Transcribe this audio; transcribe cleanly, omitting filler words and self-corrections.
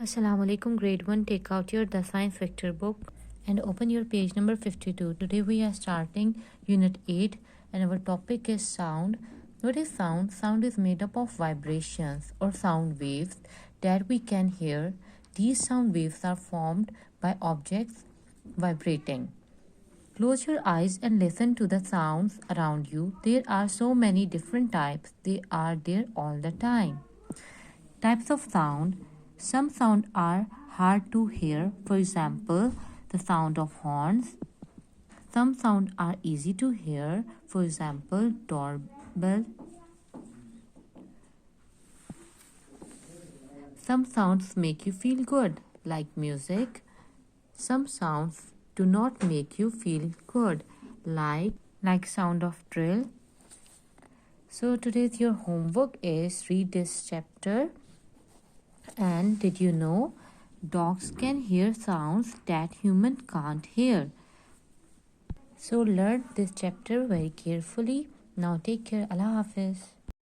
Assalamu alaikum, grade 1. Take out your The Science Vector book and open your page number 52. Today we are starting unit 8 and our topic is sound. What is sound? Sound is made up of vibrations or sound waves that we can hear. These sound waves are formed by objects vibrating. Close your eyes and listen to the sounds around you. There are so many different types. They are there all the time. Types of sound. Some sound are hard to hear, for example, the sound of horns. Some sound are easy to hear, for example, doorbell. Some sounds make you feel good, like music. Some sounds do not make you feel good, like sound of drill. So today's your homework is read this chapter. And did you know dogs can hear sounds that humans can't hear? So learn this chapter very carefully. Now take care. Allah Hafiz.